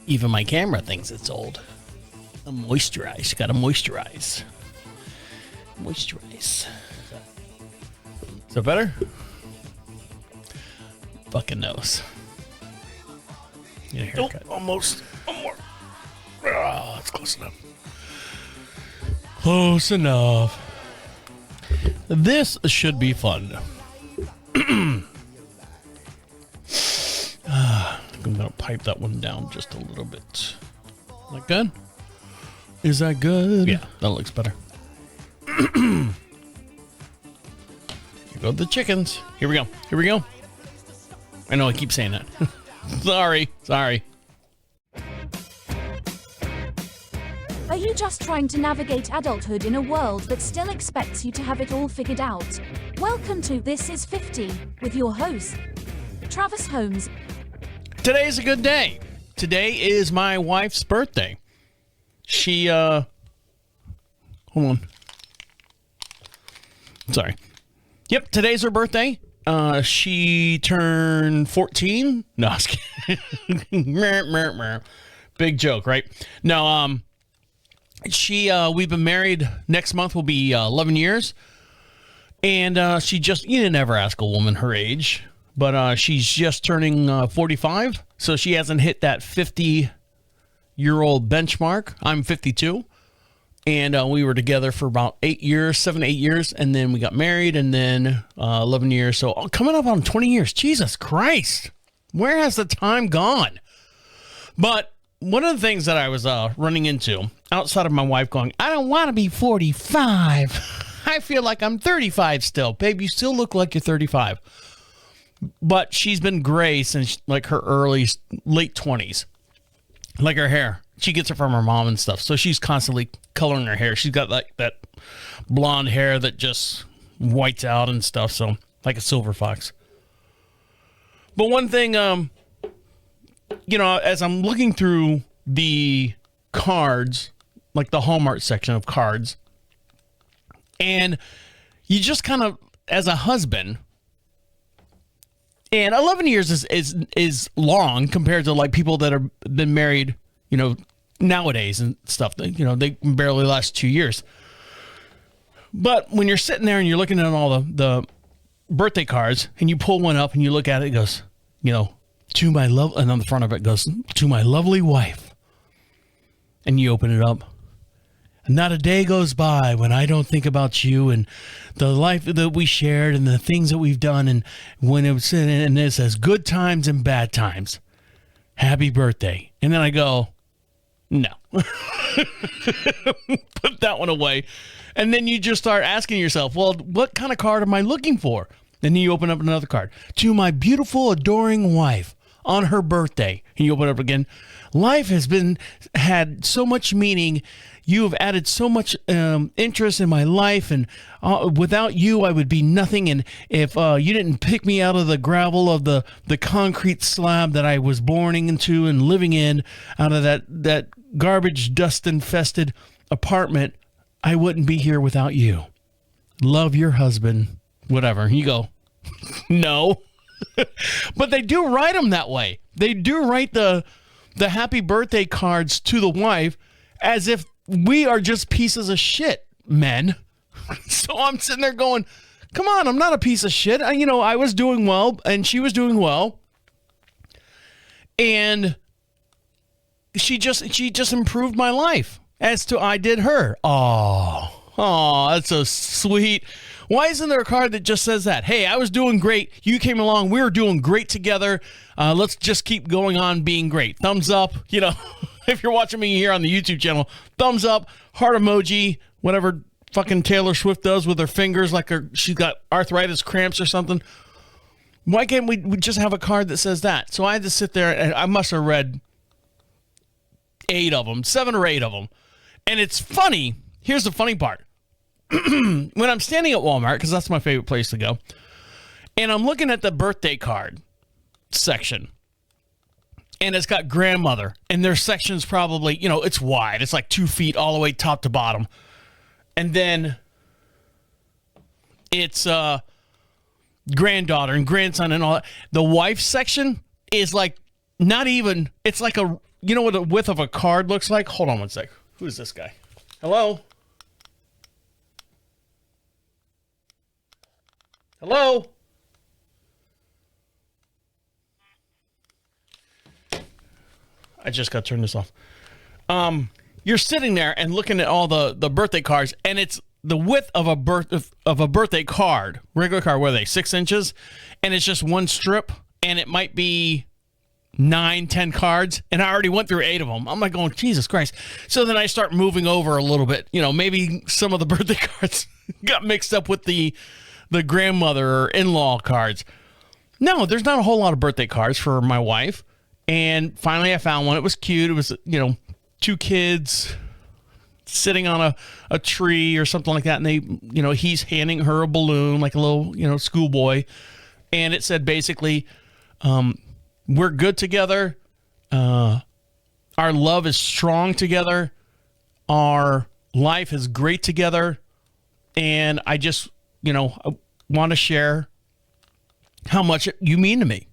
Even my camera thinks it's old. I'm moisturized. Gotta moisturize. Moisturize. Is that better? Fucking nose. Get a haircut. Oh, almost. One more. Oh, that's close enough. Close enough. This should be fun. I'm going to pipe that one down just a little bit. Is that good? Is that good? Yeah, that looks better. Here go the chickens. Here we go. Here we go. I know I keep saying that. Sorry. Are you just trying to navigate adulthood in a world that still expects you to have it all figured out? Welcome to This Is 50 with your host, Travis Holmes. Today's a good day. Today is my wife's birthday. She, hold on. Sorry. Yep, today's her birthday. She turned 14. No, I was kidding. Big joke, right? No, we've been married. Next month will be 11 years. And you didn't ever ask a woman her age, but she's just turning 45. So she hasn't hit that 50-year-old benchmark. I'm 52. And we were together for about 7 to 8 years. And then we got married, and then 11 years. So coming up on 20 years. Jesus Christ. Where has the time gone? But one of the things that I was running into, outside of my wife going, I don't want to be 45. I feel like I'm 35 still. Babe, you still look like you're 35. But she's been gray since like her late 20s. Like her hair. She gets it from her mom and stuff. So she's constantly coloring her hair. She's got like that blonde hair that just whites out and stuff. So like a silver fox. But one thing, as I'm looking through the cards, like the Hallmark section of cards, and you just kind of, as a husband, and 11 years is long compared to like people that have been married, nowadays and stuff. They can barely last 2 years. But when you're sitting there and you're looking at all the birthday cards, and you pull one up and you look at it, it goes, to my love, and on the front of it goes, to my lovely wife. And you open it up. Not a day goes by when I don't think about you and the life that we shared and the things that we've done. And when it was and it says good times and bad times. Happy birthday. And then I go, no. Put that one away. And then you just start asking yourself, well, what kind of card am I looking for? And then you open up another card. To my beautiful, adoring wife on her birthday. And you open it up again. Life has had so much meaning. You have added so much interest in my life, and without you, I would be nothing. And if you didn't pick me out of the gravel of the concrete slab that I was born into and living in, out of that garbage, dust-infested apartment, I wouldn't be here without you. Love, your husband, whatever. You go, no. But they do write them that way. They do write the happy birthday cards to the wife as if we are just pieces of shit, men. So I'm sitting there going, come on, I'm not a piece of shit. I was doing well, and she was doing well. And she just improved my life as to I did her. Oh, that's so sweet. Why isn't there a card that just says that? Hey, I was doing great. You came along. We were doing great together. Let's just keep going on being great. Thumbs up, if you're watching me here on the YouTube channel, thumbs up, heart emoji, whatever fucking Taylor Swift does with her fingers, like she's got arthritis cramps or something. Why can't we just have a card that says that? So I had to sit there, and I must have read 7 or 8 of them. And it's funny. Here's the funny part. When I'm standing at Walmart, because that's my favorite place to go, and I'm looking at the birthday card section, and it's got grandmother, and their section's probably, it's wide. It's like 2 feet all the way top to bottom. And then it's granddaughter and grandson and all that. The wife section is like not even, it's like you know what the width of a card looks like? Hold on one sec. Who is this guy? Hello? Hello? I just got to turn this off. You're sitting there and looking at all the birthday cards, and it's the width of a birthday card, regular card. What are they, 6 inches? And it's just one strip, and it might be 9, 10 cards, and I already went through 8 of them. I'm like going, Jesus Christ. So then I start moving over a little bit. You know, maybe some of the birthday cards got mixed up with the grandmother or in-law cards. No, there's not a whole lot of birthday cards for my wife. And finally I found one. It was cute. It was, 2 kids sitting on a tree or something like that. And they, he's handing her a balloon like a little, schoolboy. And it said basically, we're good together. Our love is strong together. Our life is great together. And I just, I want to share how much you mean to me.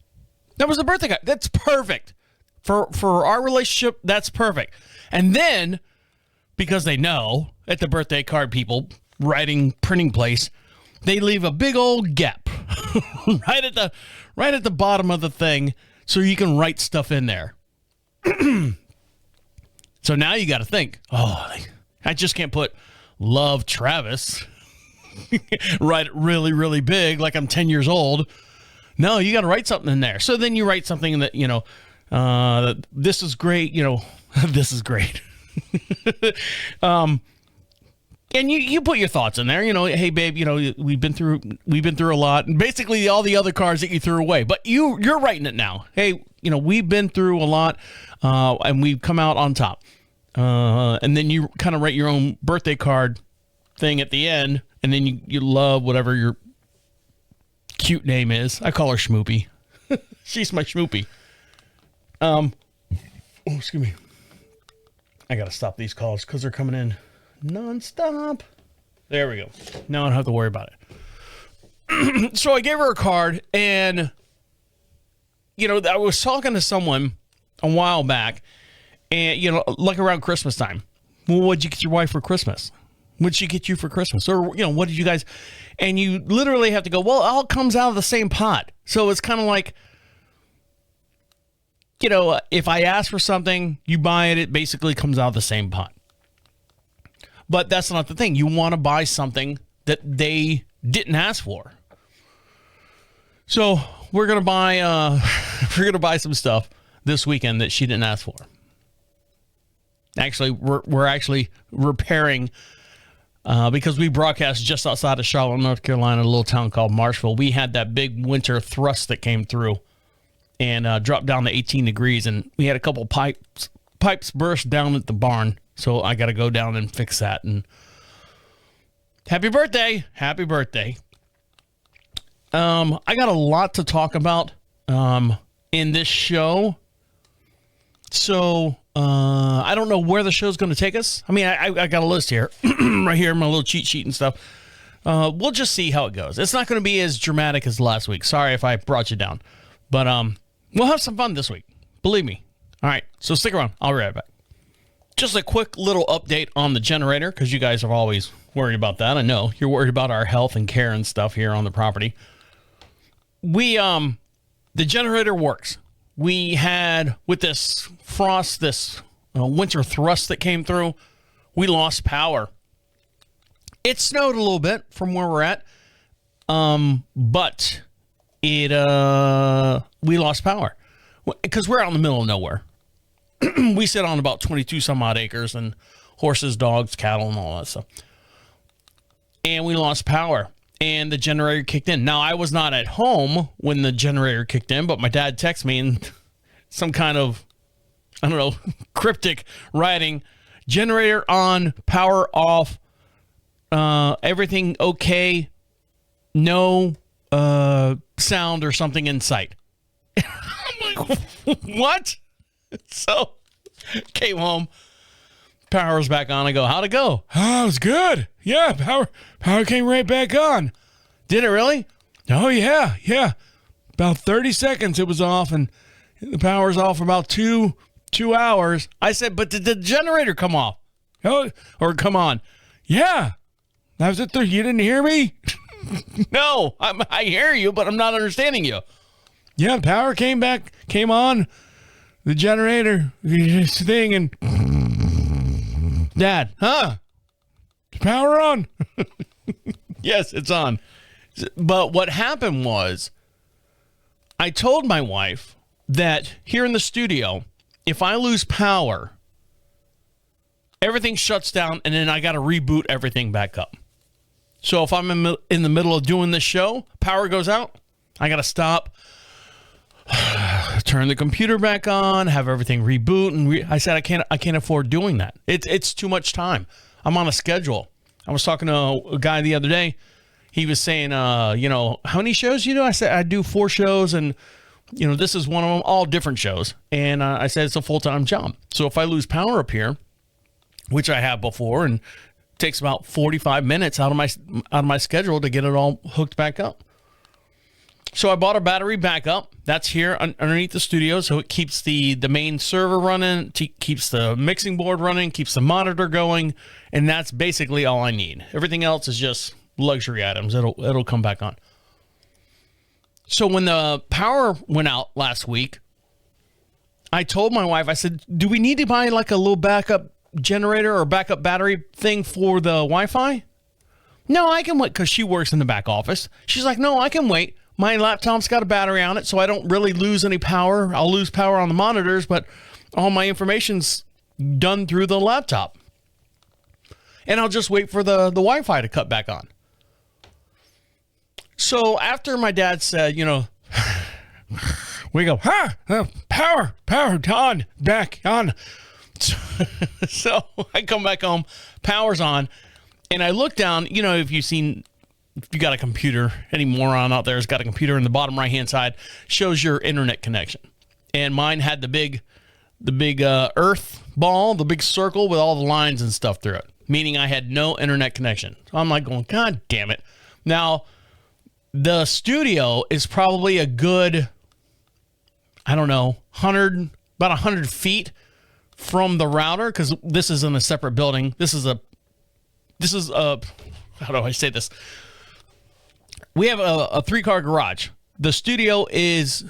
That was the birthday card. That's perfect. For our relationship, that's perfect. And then, because they know at the birthday card people printing place, they leave a big old gap right at the bottom of the thing so you can write stuff in there. So now you got to think, I just can't put love Travis write it really, really big like I'm 10 years old. No, you got to write something in there. So then you write something that, this is great, this is great. And you put your thoughts in there, hey babe, we've been through a lot, and basically all the other cards that you threw away, but you're writing it now. Hey, we've been through a lot, and we've come out on top. And then you kind of write your own birthday card thing at the end, and then you love whatever your cute name is. I call her Schmoopy. She's my Schmoopy. Excuse me. I gotta stop these calls because they're coming in nonstop. There we go. Now I don't have to worry about it. So I gave her a card, and I was talking to someone a while back, and like around Christmas time. Well, what'd you get your wife for Christmas? What'd she get you for Christmas? Or what did you guys? And you literally have to go, well, it all comes out of the same pot. So it's kind of like, if I ask for something, you buy it, it basically comes out of the same pot. But that's not the thing. You want to buy something that they didn't ask for. So we're gonna buy some stuff this weekend that she didn't ask for. Actually, we're actually repairing because we broadcast just outside of Charlotte, North Carolina, a little town called Marshville. We had that big winter thrust that came through and dropped down to 18 degrees, and we had a couple pipes burst down at the barn. So I got to go down and fix that. And happy birthday. I got a lot to talk about in this show. So I don't know where the show's going to take us. I mean, I got a list here, right here, my little cheat sheet and stuff. We'll just see how it goes. It's not going to be as dramatic as last week. Sorry if I brought you down. But we'll have some fun this week. Believe me. All right, so stick around. I'll be right back. Just a quick little update on the generator, because you guys are always worried about that. I know you're worried about our health and care and stuff here on the property. The generator works. We had, with this frost, this winter thrust that came through, we lost power. It snowed a little bit from where we're at, but we lost power because we're out in the middle of nowhere. We sit on about 22 some odd acres and horses, dogs, cattle, and all that stuff. And we lost power, and the generator kicked in. Now, I was not at home when the generator kicked in, but my dad texted me in some kind of, I don't know, cryptic writing, generator on, power off, everything okay, no sound or something in sight. I'm like, what? So, came home, power was back on. I go, how'd it go? Oh, it was good. Yeah, power came right back on. Did it really? Oh, yeah. About 30 seconds it was off, and the power's off for about two 2 hours. I said, but did the generator come off? Oh, or come on? Yeah. That was it. You didn't hear me? No, I hear you, but I'm not understanding you. Yeah, power came on. The generator, this thing, and Dad, power on? Yes, it's on. But what happened was, I told my wife that here in the studio, if I lose power, everything shuts down, and then I got to reboot everything back up. So if I'm in the middle of doing this show, power goes out, I got to stop, turn the computer back on, have everything reboot, and I said I can't afford doing that. It's too much time. I'm on a schedule. I was talking to a guy the other day. He was saying, how many shows you do? I said I do 4 shows, and this is one of them, all different shows. And I said it's a full-time job. So if I lose power up here, which I have before, and it takes about 45 minutes out of my schedule to get it all hooked back up. So I bought a battery backup. That's here underneath the studio, so it keeps the main server running, keeps the mixing board running, keeps the monitor going, and that's basically all I need. Everything else is just luxury items. It'll come back on. So when the power went out last week, I told my wife, I said, do we need to buy like a little backup generator or backup battery thing for the Wi-Fi? No, I can wait, because she works in the back office. She's like, no, I can wait. My laptop's got a battery on it, so I don't really lose any power. I'll lose power on the monitors, but all my information's done through the laptop. And I'll just wait for the Wi-Fi to cut back on. So after my dad said, we go, power on, back on. So I come back home, power's on, and I look down, if you got a computer, any moron out there has got a computer in the bottom right-hand side, shows your internet connection. And mine had the big earth ball, the big circle with all the lines and stuff through it, meaning I had no internet connection. So I'm like going, God damn it. Now, the studio is probably a good, I don't know, about 100 feet from the router, because this is in a separate building. This is a, how do I say this? We have a 3-car garage. The studio is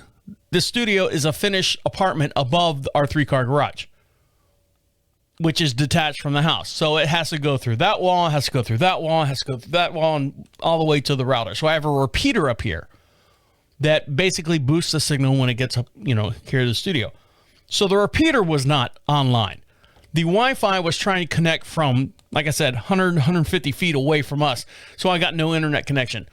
a finished apartment above our 3-car garage, which is detached from the house. So it has to go through that wall, it has to go through that wall, it has to go through that wall, and all the way to the router. So I have a repeater up here that basically boosts the signal when it gets up, here to the studio. So the repeater was not online. The Wi-Fi was trying to connect from, like I said, 150 feet away from us. So I got no internet connection.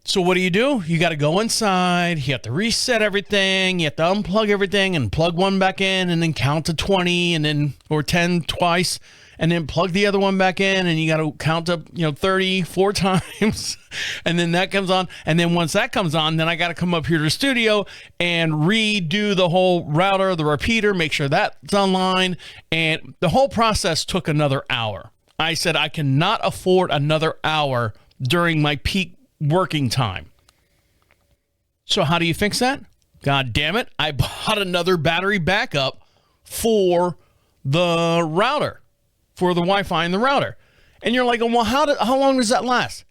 So what do? You got to go inside. You have to reset everything. You have to unplug everything and plug one back in, and then count to 20 or 10 twice, and then plug the other one back in, and you got to count up, 34 times. And then that comes on. And then once that comes on, then I got to come up here to the studio and redo the whole router, the repeater, make sure that's online. And the whole process took another hour. I said, I cannot afford another hour during my peak working time. So how do you fix that? God damn it, I bought another battery backup for the router, for the Wi-Fi in the router. And you're like, well, how long does that last?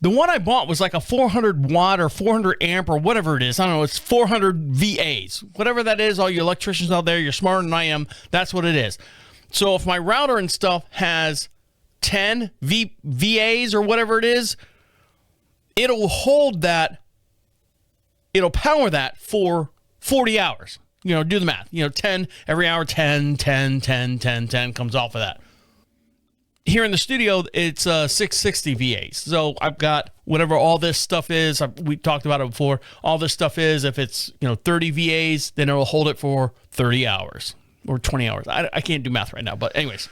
The one I bought was like a 400 watt or 400 amp or whatever it is. I don't know, it's 400 VAs. Whatever that is, all you electricians out there, you're smarter than I am, that's what it is. So if my router and stuff has 10 VAs or whatever it is, it'll hold that, it'll power that for 40 hours. Do the math. 10 every hour, 10 comes off of that. Here in the studio, it's 660 VAs. So I've got whatever all this stuff is. We talked about it before. All this stuff is, if it's 30 VAs, then it'll hold it for 30 hours or 20 hours. I can't do math right now, but anyways,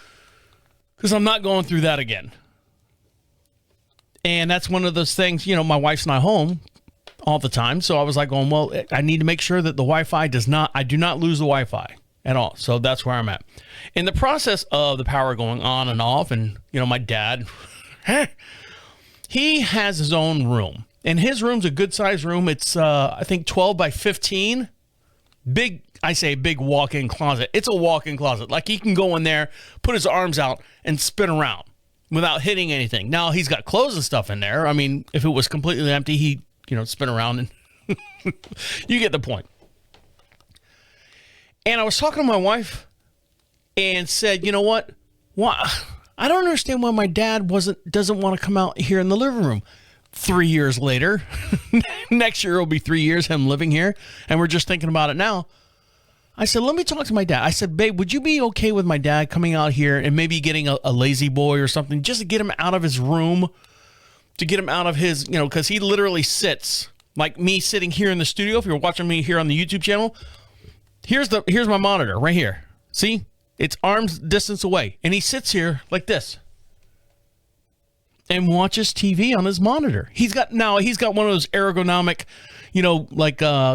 because I'm not going through that again. And that's one of those things, my wife's not home all the time. So I was like, well, I need to make sure that the Wi-Fi I do not lose the Wi-Fi at all. So that's where I'm at. In the process of the power going on and off, and, my dad, he has his own room. And his room's a good sized room. It's, I think, 12 by 15. Big I say big walk-in closet. It's a walk-in closet. Like he can go in there, put his arms out, and spin around without hitting anything. Now he's got clothes and stuff in there. I mean, if it was completely empty, he'd, spin around and you get the point. And I was talking to my wife and said, you know what? Why? I don't understand why my dad doesn't want to come out here in the living room. 3 years later, next year will be 3 years him living here, and we're just thinking about it now. I said, let me talk to my dad. I said, babe, would you be okay with my dad coming out here and maybe getting a lazy boy or something just to get him out of his room, to get him out of his, because he literally sits like me sitting here in the studio. If you're watching me here on the YouTube channel, here's my monitor right here. See, it's arm's distance away, and he sits here like this and watches TV on his monitor. He's got one of those ergonomic,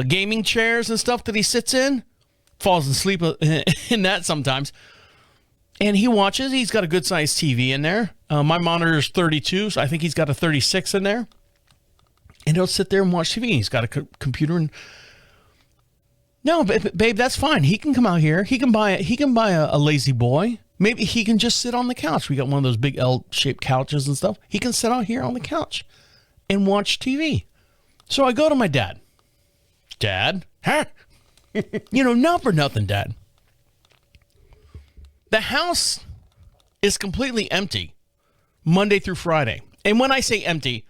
gaming chairs and stuff that he sits in. Falls asleep in that sometimes. And he watches. He's got a good sized TV in there. My monitor is 32, so I think he's got a 36 in there. And he'll sit there and watch TV. He's got a computer. And no, babe, that's fine. He can come out here. He can buy a lazy boy. Maybe he can just sit on the couch. We got one of those big L-shaped couches and stuff. He can sit out here on the couch and watch TV. So I go to my dad. Dad? Huh? Not for nothing, Dad. The house is completely empty Monday through Friday. And when I say empty,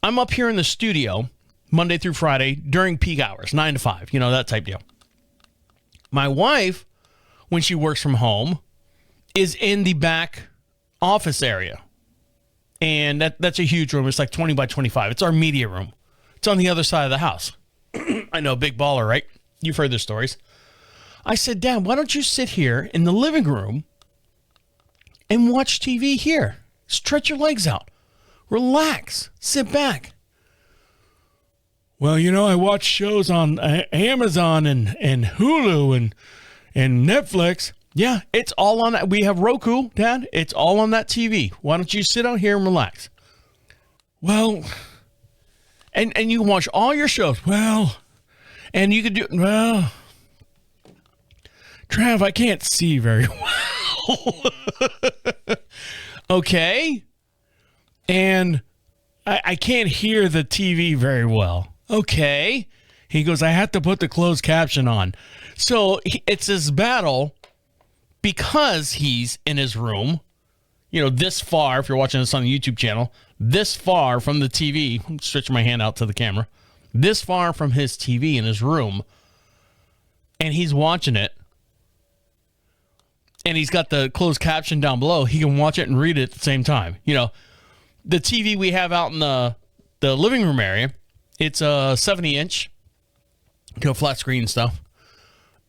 I'm up here in the studio Monday through Friday during peak hours, 9 to 5, that type deal. My wife, when she works from home, is in the back office area. And that's a huge room. It's like 20 by 25. It's our media room. It's on the other side of the house. I know, big baller, right? You've heard the stories. I said, Dad, why don't you sit here in the living room and watch TV here? Stretch your legs out. Relax. Sit back. Well, I watch shows on Amazon and Hulu and Netflix. Yeah, it's all on that. We have Roku, Dad. It's all on that TV. Why don't you sit out here and relax? Well, and you can watch all your shows. Well, and you could do, well, Trav, I can't see very well. Okay. And I can't hear the TV very well. Okay. He goes, I have to put the closed caption on. So it's this battle because he's in his room, this far, if you're watching this on the YouTube channel, this far from the TV. I'm stretching my hand out to the camera. This far from his TV in his room, and he's watching it, and he's got the closed caption down below. He can watch it and read it at the same time. The TV we have out in the living room area, it's a 70-inch, flat screen stuff,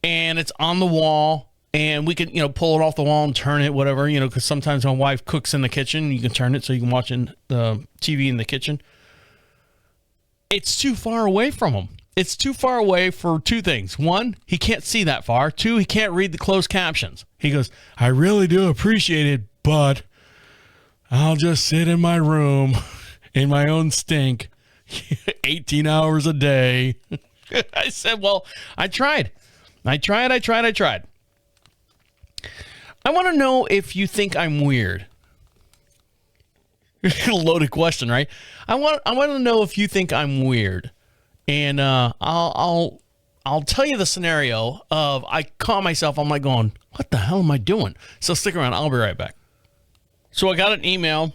and it's on the wall, and we can, pull it off the wall and turn it, whatever, because sometimes my wife cooks in the kitchen. You can turn it so you can watch the TV in the kitchen. It's too far away from him. It's too far away for two things. One, he can't see that far. Two, he can't read the closed captions. He goes, I really do appreciate it, but I'll just sit in my room in my own stink 18 hours a day. I said, well, I tried. I want to know if you think I'm weird. Loaded question, right? I want to know if you think I'm weird, and I'll tell you the scenario of I caught myself. I'm like going, what the hell am I doing? So stick around. I'll be right back. So I got an email.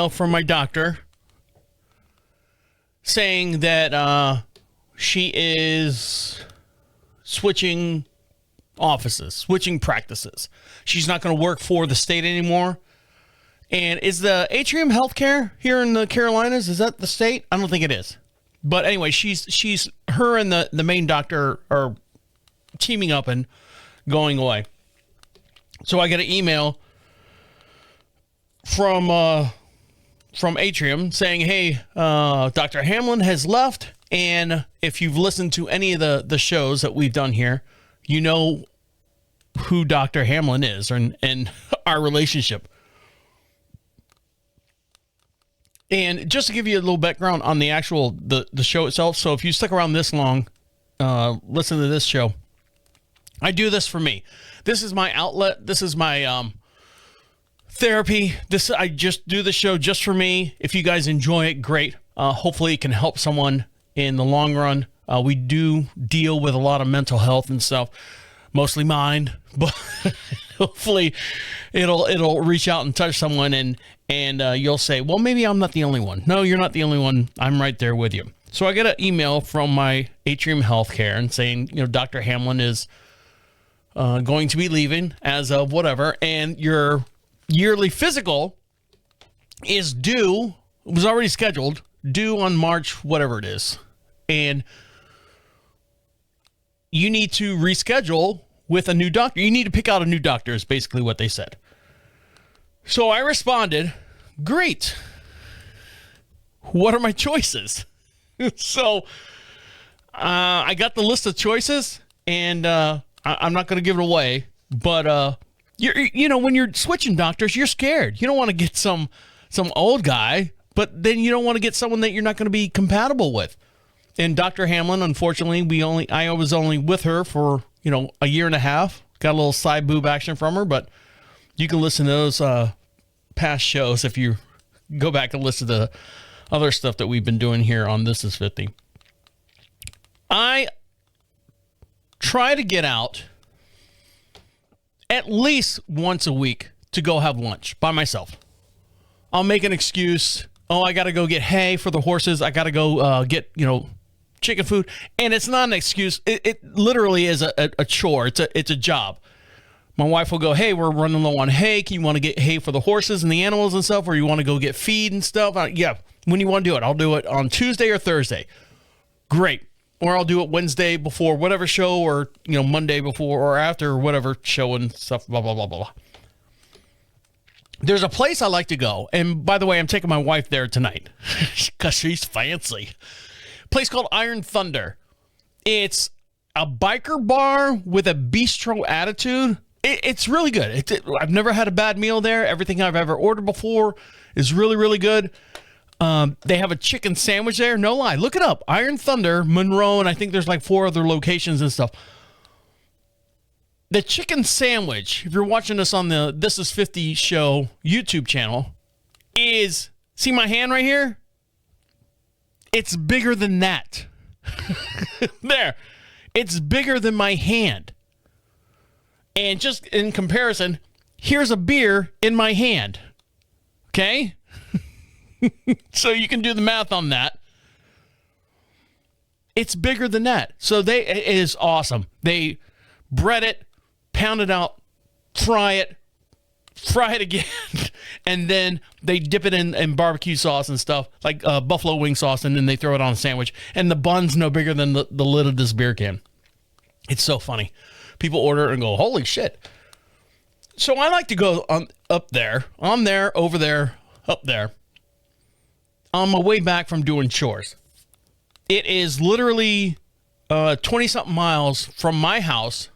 From my doctor saying that she is switching offices, switching practices. She's not going to work for the state anymore. And is the Atrium Healthcare here in the Carolinas, is that the state? I don't think it is. But anyway, her and the main doctor are teaming up and going away. So I get an email from Atrium saying, hey, Dr. Hamlin has left. And if you've listened to any of the shows that we've done here, you know who Dr. Hamlin is and our relationship. And just to give you a little background on the actual the show itself, so if you stick around this long, listen to this show. I do this for me. This is my outlet. This is my therapy. I just do the show just for me. If you guys enjoy it, great. Hopefully it can help someone in the long run. We do deal with a lot of mental health and stuff, mostly mine, but hopefully it'll reach out and touch someone and you'll say, well, maybe I'm not the only one. No, you're not the only one. I'm right there with you. So I get an email from my Atrium Healthcare and saying, Dr. Hamlin is going to be leaving as of whatever, and your yearly physical is due, was already scheduled, due on March, whatever it is. And you need to reschedule with a new doctor. You need to pick out a new doctor is basically what they said. So I responded, great. What are my choices? So I got the list of choices, and I'm not going to give it away, but when you're switching doctors, you're scared. You don't want to get some old guy, but then you don't want to get someone that you're not going to be compatible with. And Dr. Hamlin, unfortunately, I was only with her for, a year and a half. Got a little side boob action from her, but you can listen to those past shows if you go back and listen to the other stuff that we've been doing here on This Is 50. I try to get out at least once a week to go have lunch by myself. I'll make an excuse. Oh, I got to go get hay for the horses. I got to go get, chicken food. And it's not an excuse. It literally is a chore. It's a job. My wife will go, hey, we're running low on hay. Can you want to get hay for the horses and the animals and stuff? Or you want to go get feed and stuff? Yeah. When you want to do it, I'll do it on Tuesday or Thursday. Great. Or I'll do it Wednesday before whatever show, or, Monday before or after whatever show and stuff, blah, blah, blah, blah, blah. There's a place I like to go. And by the way, I'm taking my wife there tonight because she's fancy. A place called Iron Thunder. It's a biker bar with a bistro attitude. It's really good. I've never had a bad meal there. Everything I've ever ordered before is really, really good. They have a chicken sandwich there. No lie. Look it up. Iron Thunder, Monroe, and I think there's like 4 other locations and stuff. The chicken sandwich, if you're watching this on the This Is 50 show YouTube channel, see my hand right here? It's bigger than that. There. It's bigger than my hand. And just in comparison, here's a beer in my hand. Okay? So you can do the math on that. It's bigger than that. So it is awesome. They bread it, pound it out, fry it again, and then they dip it in barbecue sauce and stuff, like buffalo wing sauce, and then they throw it on a sandwich. And the bun's no bigger than the lid of this beer can. It's so funny. People order it and go, holy shit. So I like to go up there, over there, up there, on my way back from doing chores. It is literally 20-something miles from my house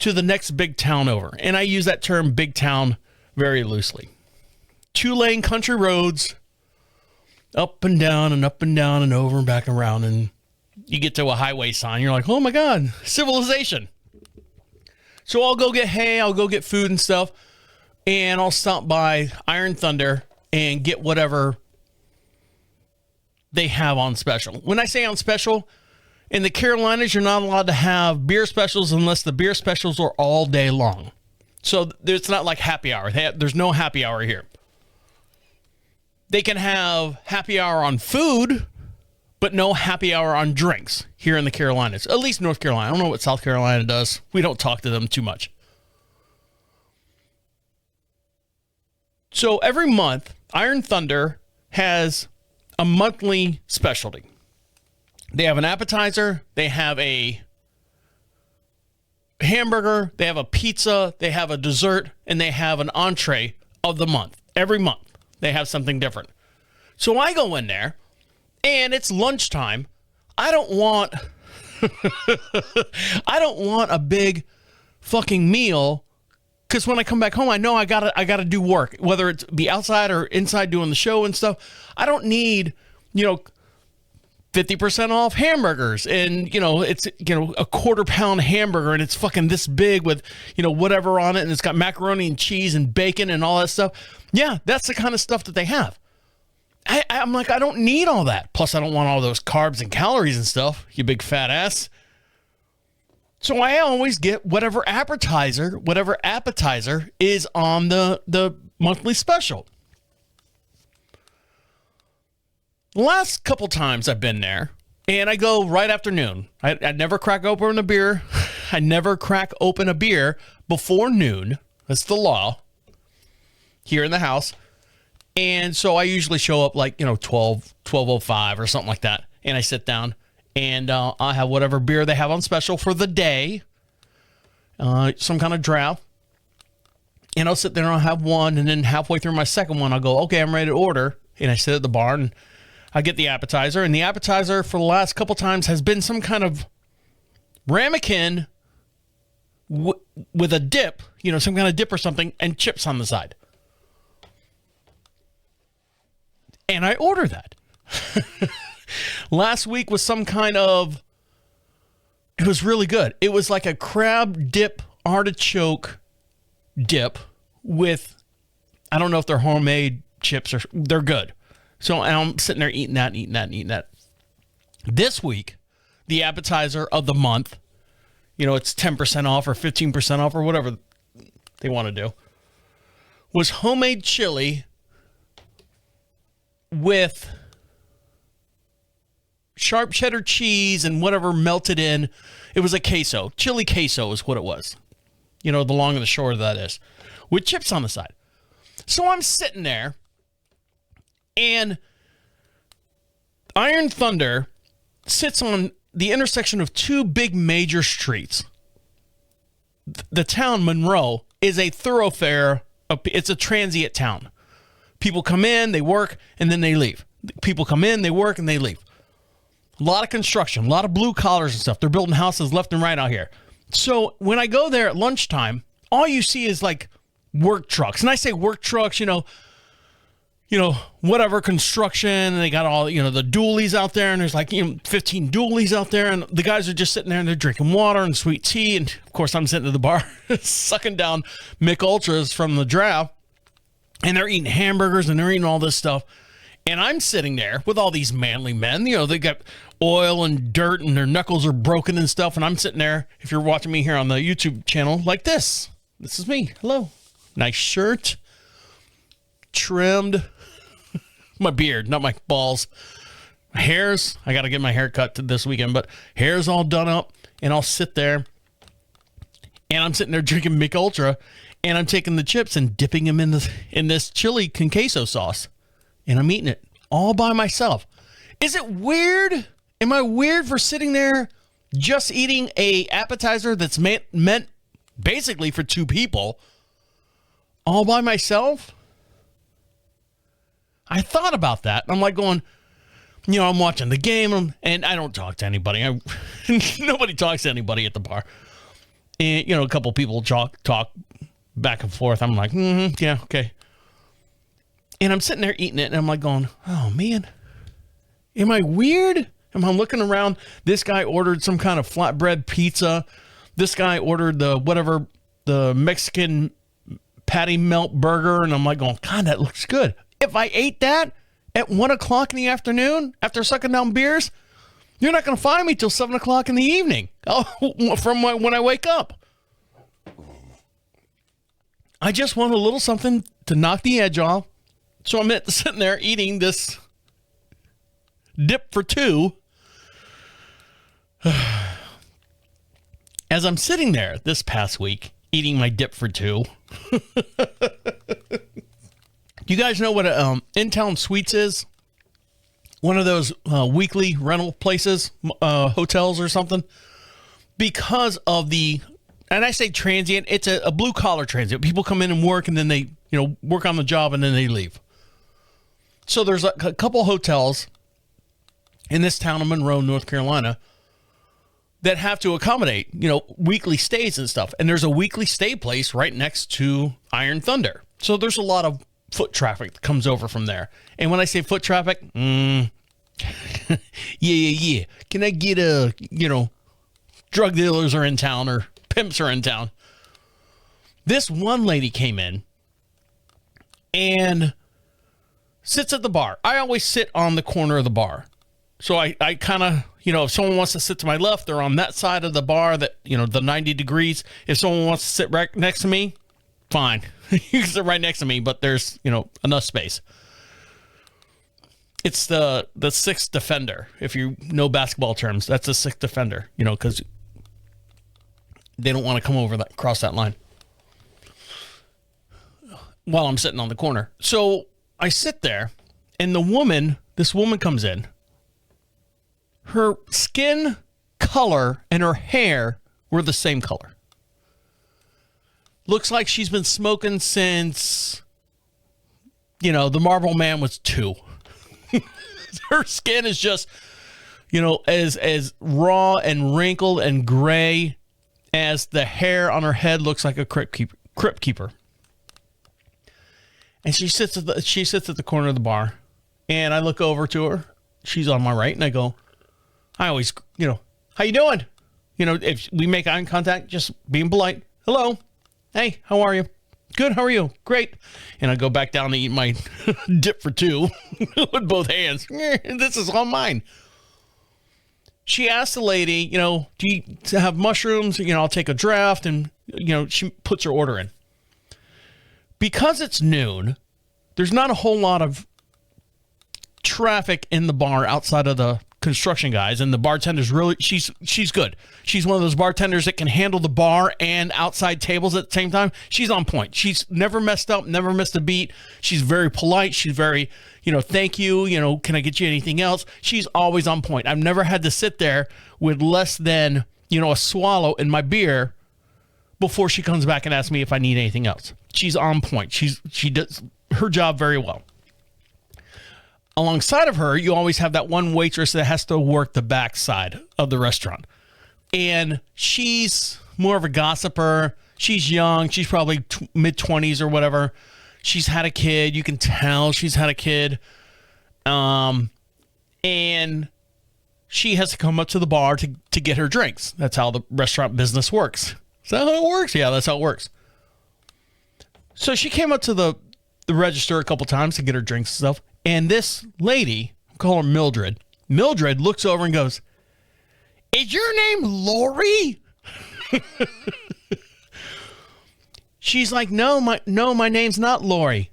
to the next big town over. And I use that term big town very loosely. 2-lane country roads, up and down and over and back around. And you get to a highway sign. You're like, oh my God, civilization. So I'll go get hay. I'll go get food and stuff. And I'll stop by Iron Thunder and get whatever they have on special. When I say on special, in the Carolinas, you're not allowed to have beer specials unless the beer specials are all day long. So it's not like happy hour. There's no happy hour here. They can have happy hour on food, but no happy hour on drinks here in the Carolinas. At least North Carolina. I don't know what South Carolina does. We don't talk to them too much. So every month, Iron Thunder has a monthly specialty. They have an appetizer, they have a hamburger, they have a pizza, they have a dessert, and they have an entree of the month. Every month, they have something different. So I go in there, and it's lunchtime. I don't want a big fucking meal, because when I come back home, I know I gotta do work, whether it's be outside or inside doing the show and stuff. I don't need, 50% off hamburgers. And, it's, a quarter-pound hamburger, and it's fucking this big with, whatever on it, and it's got macaroni and cheese and bacon and all that stuff. Yeah, that's the kind of stuff that they have. I'm like, I don't need all that. Plus, I don't want all those carbs and calories and stuff, you big fat ass. So I always get whatever appetizer is on the monthly special. The last couple times I've been there, and I go right after noon. I never crack open a beer. I never crack open a beer before noon. That's the law here in the house. And so I usually show up like, 12:05 or something like that. And I sit down and I have whatever beer they have on special for the day. Some kind of draft. And I'll sit there and I'll have one. And then halfway through my second one, I'll go, okay, I'm ready to order. And I sit at the bar and I get the appetizer. And the appetizer for the last couple times has been some kind of ramekin with a dip, some kind of dip or something, and chips on the side. And I order that. Last week was some kind of, it was really good. It was like a crab dip artichoke dip with, I don't know if they're homemade chips or, they're good. So I'm sitting there eating that. This week, the appetizer of the month, it's 10% off or 15% off or whatever they want to do, was homemade chili with sharp cheddar cheese and whatever melted in. It was a queso. Chili queso is what it was. The long and the short of that is. With chips on the side. So I'm sitting there, and Iron Thunder sits on the intersection of two big major streets. The town, Monroe, is a thoroughfare. It's a transient town. People come in, they work, and then they leave. People come in, they work, and they leave. A lot of construction, a lot of blue collars and stuff. They're building houses left and right out here. So when I go there at lunchtime, all you see is like work trucks. And I say work trucks, whatever construction. And they got all, the dualies out there. And there's like 15 dualies out there. And the guys are just sitting there and they're drinking water and sweet tea. And of course, I'm sitting at the bar sucking down Mick Ultras from the draft. And they're eating hamburgers and they're eating all this stuff. And I'm sitting there with all these manly men. They got oil and dirt and their knuckles are broken and stuff. And I'm sitting there, if you're watching me here on the YouTube channel, like this. This is me. Hello. Nice shirt. Trimmed. My beard, not my balls. Hairs. I got to get my hair cut this weekend. But hair's all done up. And I'll sit there. And I'm sitting there drinking Mick Ultra. And I'm taking the chips and dipping them in this chili con queso sauce. And I'm eating it all by myself. Is it weird? Am I weird for sitting there just eating a appetizer that's meant basically for two people all by myself? I thought about that. I'm like going, I'm watching the game and I don't talk to anybody. Nobody talks to anybody at the bar. And, a couple people talk back and forth. I'm like, yeah, okay. And I'm sitting there eating it, and I'm like going, oh, man, am I weird? Am I looking around? This guy ordered some kind of flatbread pizza. This guy ordered the Mexican patty melt burger, and I'm like going, God, that looks good. If I ate that at 1 o'clock in the afternoon after sucking down beers, you're not going to find me till 7 o'clock in the evening from when I wake up. I just want a little something to knock the edge off. So I'm sitting there eating this dip for two. As I'm sitting there this past week eating my dip for two. You guys know what In Town Suites is? One of those weekly rental places, hotels or something. Because of and I say transient, it's a blue collar transient. People come in and work and then they, work on the job and then they leave. So there's a couple hotels in this town of Monroe, North Carolina, that have to accommodate, weekly stays and stuff. And there's a weekly stay place right next to Iron Thunder. So there's a lot of foot traffic that comes over from there. And when I say foot traffic, Yeah. Can I get drug dealers are in town or pimps are in town. This one lady came in and sits at the bar. I always sit on the corner of the bar. So I kind of, if someone wants to sit to my left, they're on that side of the bar that, the 90 degrees. If someone wants to sit right next to me, fine. You can sit right next to me, but there's, enough space. It's the sixth defender. If you know basketball terms, that's the sixth defender, because they don't want to come over across that line while I'm sitting on the corner. So I sit there, and this woman comes in. Her skin color and her hair were the same color. Looks like she's been smoking since, the Marlboro Man was 2. Her skin is just, as raw and wrinkled and gray as the hair on her head looks like a crypt keeper. And she sits at the corner of the bar, and I look over to her. She's on my right, and I always, how you doing? If we make eye contact, just being polite. Hello. Hey, how are you? Good. How are you? Great. And I go back down to eat my dip for 2 with both hands. This is all mine. She asked the lady, do you have mushrooms? I'll take a draft. And, she puts her order in. Because it's noon, there's not a whole lot of traffic in the bar outside of the construction guys, and the bartender's really she's good. She's one of those bartenders that can handle the bar and outside tables at the same time. She's on point. She's never messed up, never missed a beat. She's very polite. She's very, thank you, can I get you anything else? She's always on point. I've never had to sit there with less than, a swallow in my beer before she comes back and asks me if I need anything else. She's on point. She does her job very well. Alongside of her, you always have that one waitress that has to work the back side of the restaurant. And she's more of a gossiper. She's young. She's probably mid-20s or whatever. She's had a kid. You can tell she's had a kid. And she has to come up to the bar to get her drinks. That's how the restaurant business works. Is that how it works? Yeah, that's how it works. So she came up to the register a couple times to get her drinks and stuff. And this lady, I'll call her Mildred. Mildred looks over and goes, "Is your name Lori?" She's like, No, my name's not Lori.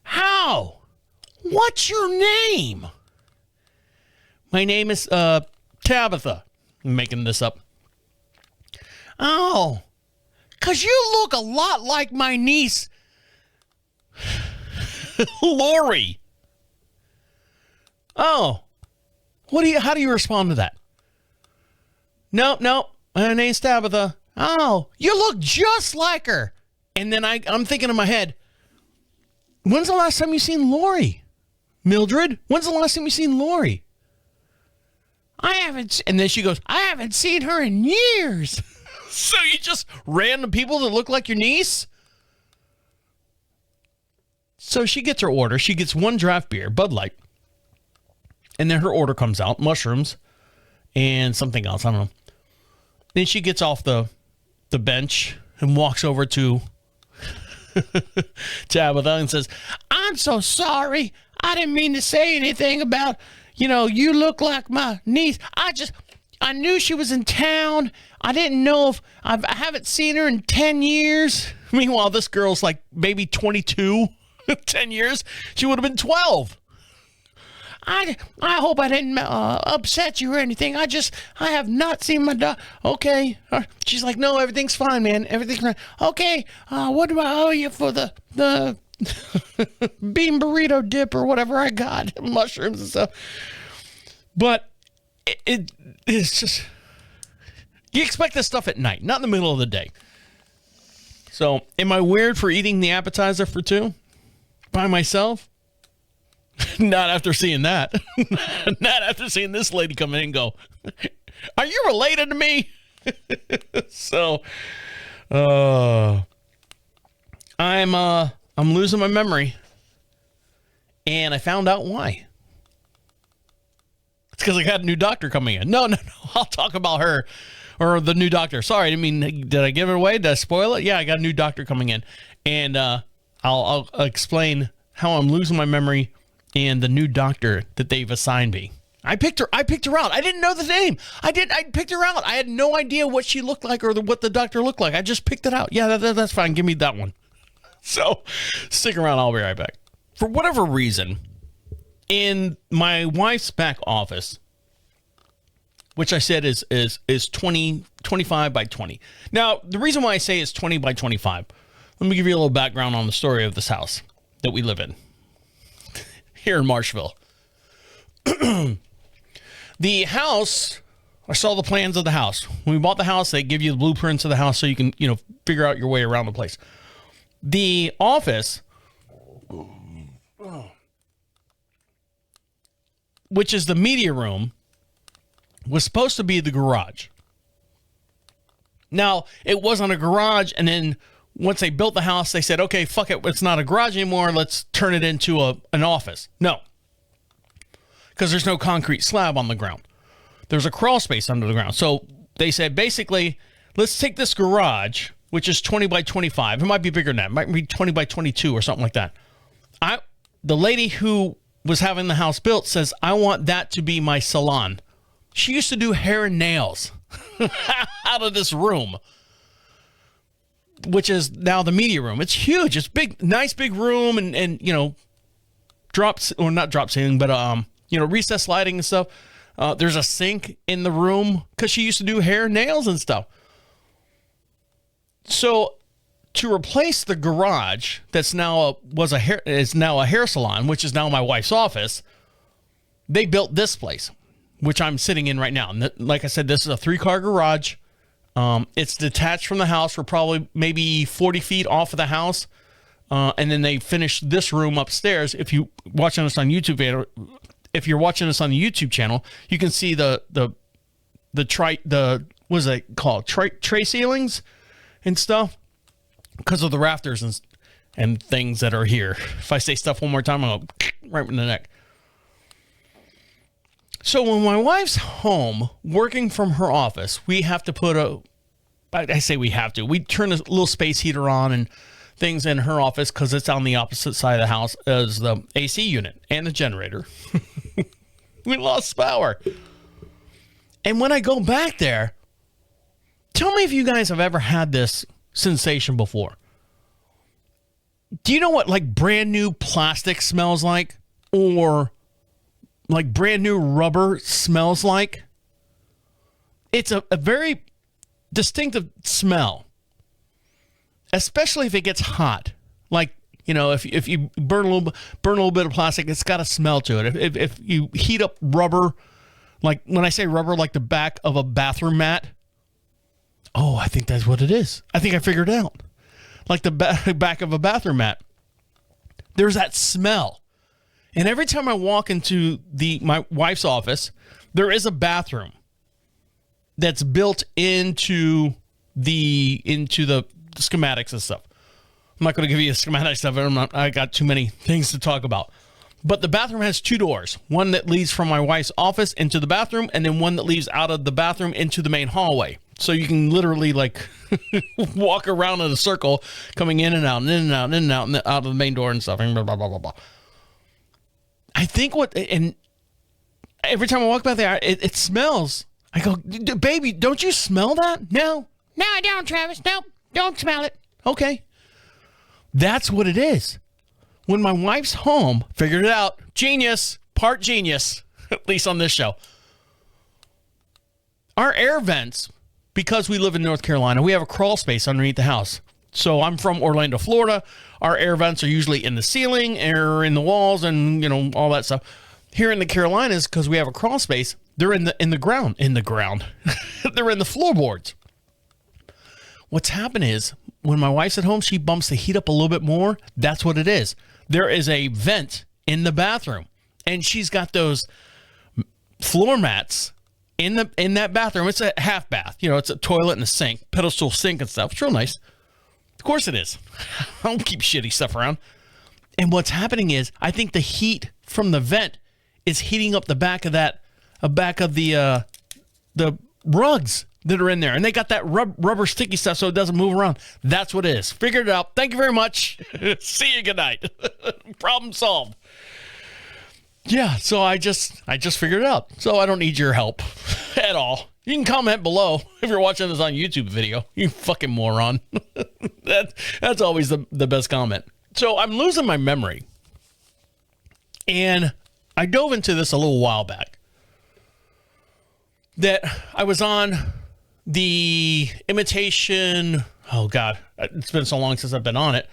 How? What's your name? My name is Tabitha. I'm making this up. Oh, 'cause you look a lot like my niece, Lori. Oh, how do you respond to that? Nope, my name's Tabitha. Oh, you look just like her. And then I'm thinking in my head, when's the last time you seen Lori? Mildred, when's the last time you seen Lori? I haven't. And then she goes, I haven't seen her in years. So you just random people that look like your niece? So she gets her order. She gets 1 draft beer, Bud Light. And then her order comes out, mushrooms and something else. I don't know. Then she gets off the bench and walks over to Tabitha and says, I'm so sorry. I didn't mean to say anything about, you look like my niece. I knew she was in town. I didn't know if I haven't seen her in 10 years. Meanwhile, this girl's like maybe 22. 10 years, she would have been 12. I hope I didn't upset you or anything. I have not seen my dog. Okay. She's like, no, everything's fine, man. Everything's fine. Okay. What do I owe you for the bean burrito dip or whatever I got? Mushrooms and stuff. But it's just, you expect this stuff at night, not in the middle of the day. So am I weird for eating the appetizer for 2 by myself? Not after seeing that. Not after seeing this lady come in and go, are you related to me? So, I'm losing my memory, and I found out why. because I got a new doctor coming in. No. I'll talk about her or the new doctor. Sorry, I mean, did I give it away? Did I spoil it? Yeah, I got a new doctor coming in. And I'll explain how I'm losing my memory and the new doctor that they've assigned me. I picked her out. I didn't know the name. I picked her out. I had no idea what she looked like or what the doctor looked like. I just picked it out. Yeah, that's fine. Give me that one. So stick around. I'll be right back. For whatever reason, in my wife's back office, which I said is 25 by 20. Now, the reason why I say it's 20 by 25, let me give you a little background on the story of this house that we live in here in Marshville. The house, I saw the plans of the house. When we bought the house, they give you the blueprints of the house so you can, figure out your way around the place. The office, which is the media room, was supposed to be the garage. Now, it wasn't a garage, and then once they built the house, they said, okay, fuck it, it's not a garage anymore, let's turn it into an office. No. Because there's no concrete slab on the ground. There's a crawl space under the ground. So they said, basically, let's take this garage, which is 20 by 25. It might be bigger than that. It might be 20 by 22 or something like that. The lady who was having the house built says, I want that to be my salon. She used to do hair and nails out of this room, which is now the media room. It's huge. It's big, nice big room and not drop ceiling, but recessed lighting and stuff. There's a sink in the room because she used to do hair and nails and stuff. So to replace the garage that's now is now a hair salon, which is now my wife's office, they built this place, which I'm sitting in right now. And like I said, this is a 3-car garage. It's detached from the house. We're probably maybe 40 feet off of the house. And then they finished this room upstairs. If you're watching us on YouTube, channel, you can see the what is it called? Tray ceilings and stuff because of the rafters and things that are here. If I say stuff one more time, I'll go right in the neck. So when my wife's home working from her office, we have to put we turn a little space heater on and things in her office because it's on the opposite side of the house as the AC unit and the generator. We lost power. And when I go back there, tell me if you guys have ever had this sensation before. Do you know what like brand new plastic smells like? Or like brand new rubber smells like? It's a very distinctive smell. Especially if it gets hot. Like, if you burn a little bit of plastic, it's got a smell to it. If you heat up rubber, like when I say rubber, like the back of a bathroom mat. Oh, I think that's what it is. I think I figured it out. Like the back of a bathroom mat. There's that smell. And every time I walk into my wife's office, there is a bathroom that's built into the schematics and stuff. I'm not going to give you a schematic stuff. I got too many things to talk about. But the bathroom has 2 doors. One that leads from my wife's office into the bathroom, and then one that leads out of the bathroom into the main hallway. So you can literally like walk around in a circle, coming in and out, and in and out, and in and out, and out of the main door and stuff. And blah, blah, blah, blah, blah. I think and every time I walk by there, it smells. I go, baby, don't you smell that? No, I don't, Travis. Nope, don't smell it. Okay. That's what it is. When my wife's home, figured it out. Genius, part genius, at least on this show. Our air vents, because we live in North Carolina, we have a crawl space underneath the house. So I'm from Orlando, Florida. Our air vents are usually in the ceiling or in the walls and, all that stuff. Here in the Carolinas, because we have a crawl space, they're in the ground. They're in the floorboards. What's happened is, when my wife's at home, she bumps the heat up a little bit more. That's what it is. There is a vent in the bathroom, and she's got those floor mats in that bathroom. It's a half bath. It's a toilet and a sink, pedestal sink and stuff. It's real nice. Of course it is. I don't keep shitty stuff around. And what's happening is, I think the heat from the vent is heating up the back of that back of the rugs that are in there, and they got that rubber sticky stuff so it doesn't move around. That's what it is. Figured it out. Thank you very much. See you. Good night. Problem solved. Yeah, so I just figured it out. So I don't need your help at all. You can comment below if you're watching this on YouTube video. You fucking moron. That's always the best comment. So I'm losing my memory. And I dove into this a little while back. That I was on the imitation, oh God, it's been so long since I've been on it.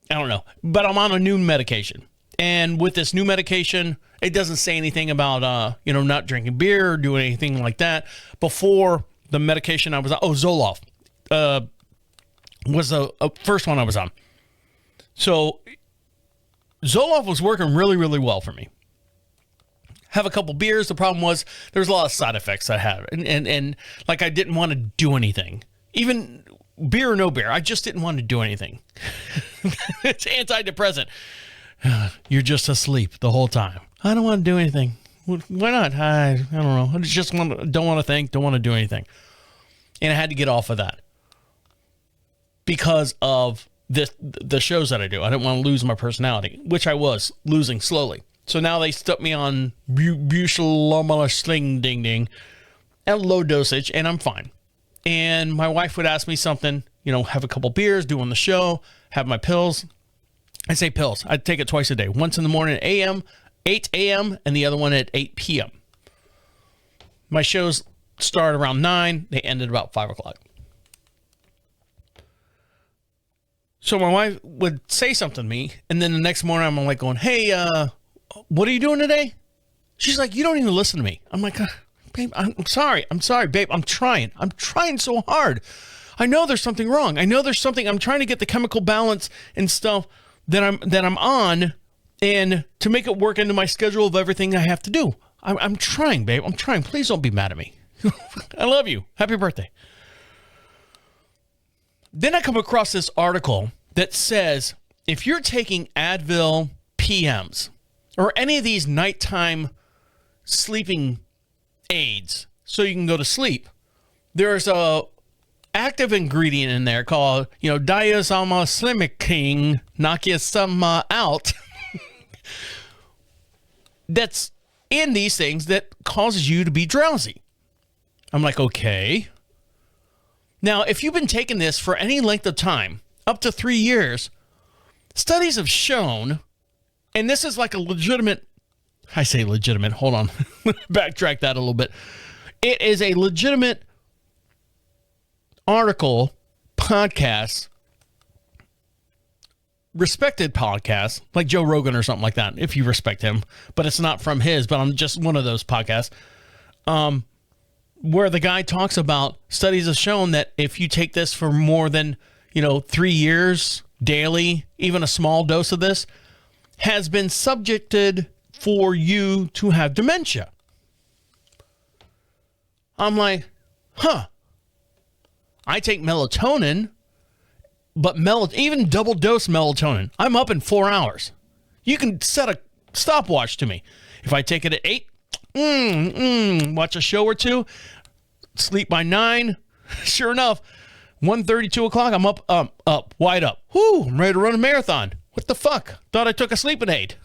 I don't know, but I'm on a new medication. And with this new medication, it doesn't say anything about, not drinking beer or doing anything like that. Before the medication I was on, Zoloft was the first one I was on. So Zoloft was working really, really well for me. Have a couple beers. The problem was there's a lot of side effects I had. And like I didn't want to do anything. Even beer or no beer, I just didn't want to do anything. It's antidepressant. You're just asleep the whole time. I don't want to do anything. Why not? I don't know. I just don't want to think, don't want to do anything. And I had to get off of that because of the shows that I do. I didn't want to lose my personality, which I was losing slowly. So now they stuck me on butyl ding at low dosage, and I'm fine. And my wife would ask me something, have a couple beers, doing the show, have my pills. I say pills. I take it twice a day. Once in the morning at 8 a.m., and the other one at 8 p.m. My shows start around 9. They end at about 5 o'clock. So my wife would say something to me, and then the next morning I'm like going, hey, what are you doing today? She's like, you don't even listen to me. I'm like, babe, I'm sorry, babe. I'm trying so hard. I know there's something wrong. I know there's something. I'm trying to get the chemical balance and stuff that I'm on, and to make it work into my schedule of everything I have to do. I'm trying, babe. I'm trying. Please don't be mad at me. I love you. Happy birthday. Then I come across this article that says if you're taking Advil PMs or any of these nighttime sleeping aids so you can go to sleep, there's a active ingredient in there called, diazomoslimicine, knock you some out. That's in these things that causes you to be drowsy. I'm like, okay. Now, if you've been taking this for any length of time, up to 3 years, studies have shown, and this is like a legitimate, I say legitimate, hold on, backtrack that a little bit. It is a legitimate article, podcast, respected podcast, like Joe Rogan or something like that, if you respect him, but it's not from his, but I'm just one of those podcasts, where the guy talks about studies have shown that if you take this for more than, 3 years daily, even a small dose of this, has been subjected for you to have dementia. I'm like, I take melatonin, but even double dose melatonin, I'm up in 4 hours. You can set a stopwatch to me. If I take it at 8, watch a show or two, sleep by 9. Sure enough, 1:30, 2 o'clock, I'm up, wide up. Whoo, I'm ready to run a marathon. What the fuck? Thought I took a sleeping aid.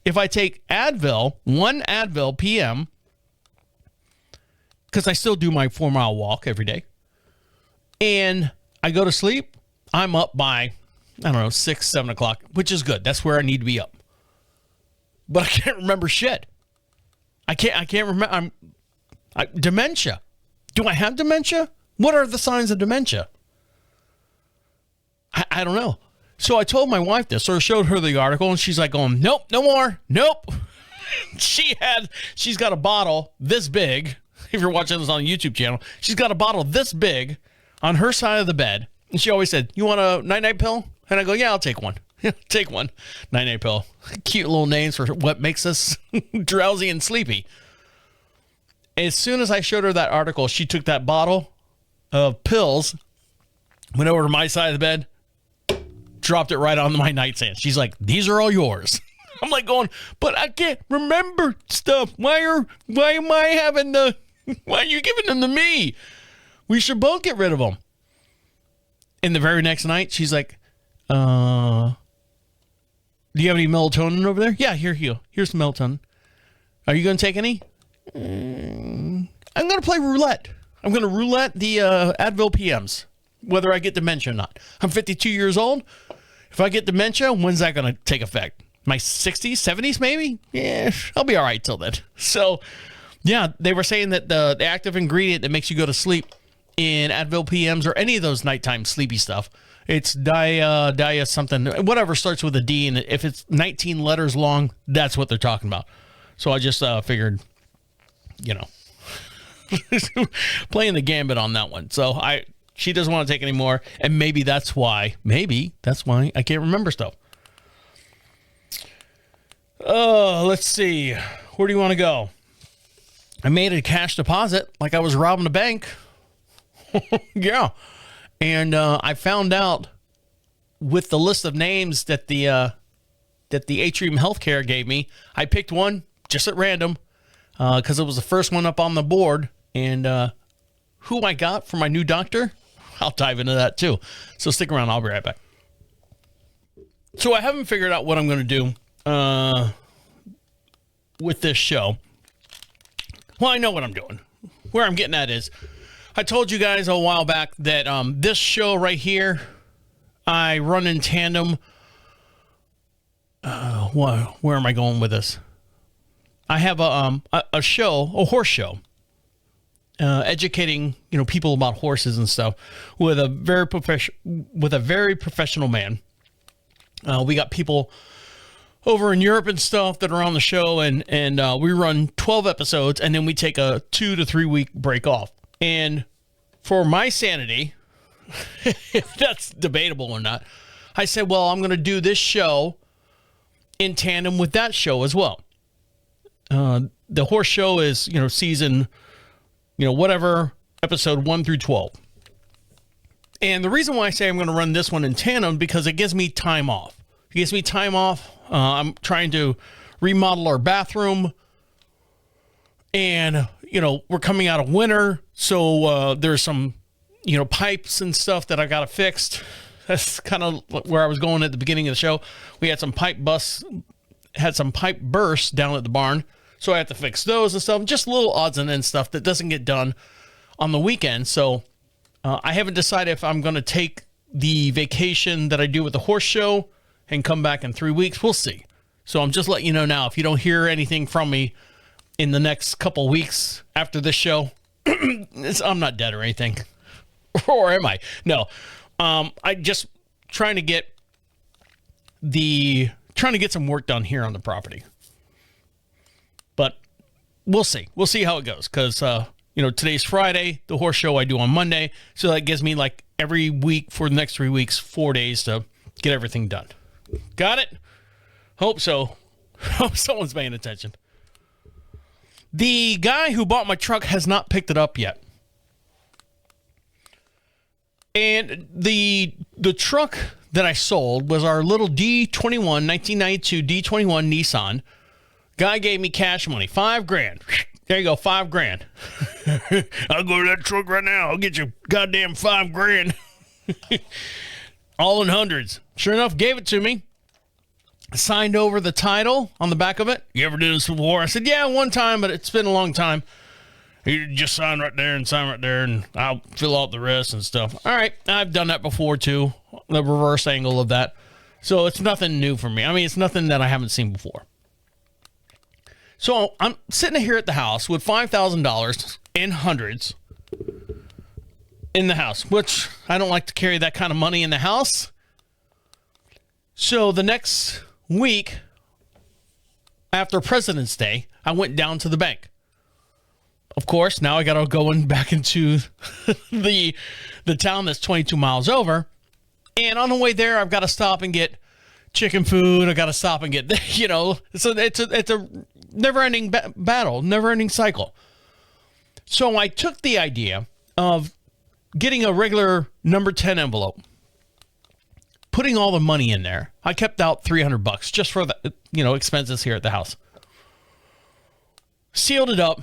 If I take Advil, 1 Advil PM, because I still do my 4-mile walk every day, and I go to sleep, I'm up by, 6, 7 o'clock, which is good. That's where I need to be up. But I can't remember shit. I can't remember. Dementia. Do I have dementia? What are the signs of dementia? I don't know. So I told my wife this, or showed her the article, and she's like going, nope, no more. Nope. She's got a bottle this big. If you're watching this on the YouTube channel, she's got a bottle this big on her side of the bed. And she always said, you want a night-night pill? And I go, yeah, I'll take one. Take one. Night-night pill. Cute little names for what makes us drowsy and sleepy. As soon as I showed her that article, she took that bottle of pills, went over to my side of the bed, dropped it right on my nightstand. She's like, these are all yours. I'm like going, but I can't remember stuff. Why am I having why are you giving them to me? We should both get rid of them. And the very next night, she's like, do you have any melatonin over there? Yeah, here's some melatonin. Are you going to take any? I'm going to play roulette. I'm going to roulette the Advil PMs, whether I get dementia or not. I'm 52 years old. If I get dementia, when's that going to take effect? My 60s, 70s, maybe? Yeah, I'll be all right till then. So, yeah, they were saying that the active ingredient that makes you go to sleep in Advil PMs or any of those nighttime sleepy stuff, it's dia something, whatever starts with a D, and if it's 19 letters long, that's what they're talking about. So I just figured, playing the gambit on that one. So she doesn't want to take any more, and maybe that's why I can't remember stuff. Let's see. Where do you want to go? I made a cash deposit like I was robbing a bank. Yeah. And I found out with the list of names that the Atrium Healthcare gave me, I picked one just at random because it was the first one up on the board. And who I got for my new doctor, I'll dive into that too. So stick around. I'll be right back. So I haven't figured out what I'm going to do with this show. Well, I know what I'm doing. Where I'm getting at is, I told you guys a while back that this show right here, I run in tandem. Where am I going with this? I have a horse show, educating people about horses and stuff with a very professional man. We got people over in Europe and stuff that are on the show, and we run 12 episodes, and then we take a 2 to 3 week break off. And for my sanity, if that's debatable or not, I said, well, I'm going to do this show in tandem with that show as well. The horse show is, season, whatever, episode 1 through 12. And the reason why I say I'm going to run this one in tandem, because it gives me time off. I'm trying to remodel our bathroom, and, we're coming out of winter. So there's some, pipes and stuff that I got to fix. That's kind of where I was going at the beginning of the show. We had some pipe bursts down at the barn. So I have to fix those and stuff. Just little odds and ends stuff that doesn't get done on the weekend. So I haven't decided if I'm going to take the vacation that I do with the horse show and come back in 3 weeks. We'll see. So I'm just letting you know now, if you don't hear anything from me in the next couple weeks after this show, I'm not dead or anything. Or am I? No. I just trying to get some work done here on the property. But we'll see. We'll see how it goes. Because, today's Friday. The horse show I do on Monday. So that gives me like every week for the next 3 weeks, 4 days to get everything done. Got it? Hope so. Hope someone's paying attention. The guy who bought my truck has not picked it up yet. And the truck that I sold was our little D21, 1992 D21 Nissan. Guy gave me cash money, $5,000. There you go, $5,000. I'll go to that truck right now. I'll get you goddamn $5,000. All in hundreds. Sure enough, gave it to me. Signed over the title on the back of it. You ever do this before? I said, yeah, one time, but it's been a long time. You just sign right there, and I'll fill out the rest and stuff. All right, I've done that before, too, the reverse angle of that. So it's nothing new for me. I mean, it's nothing that I haven't seen before. So I'm sitting here at the house with $5,000 in hundreds in the house, which I don't like to carry that kind of money in the house. So the next week, after President's Day, I went down to the bank. Of course, now I got to go back into the town that's 22 miles over. And on the way there, I've got to stop and get chicken food. I got to stop and get, so it's a never-ending battle, never-ending cycle. So I took the idea of getting a regular number 10 envelope, putting all the money in there, I kept out $300 just for the, expenses here at the house. Sealed it up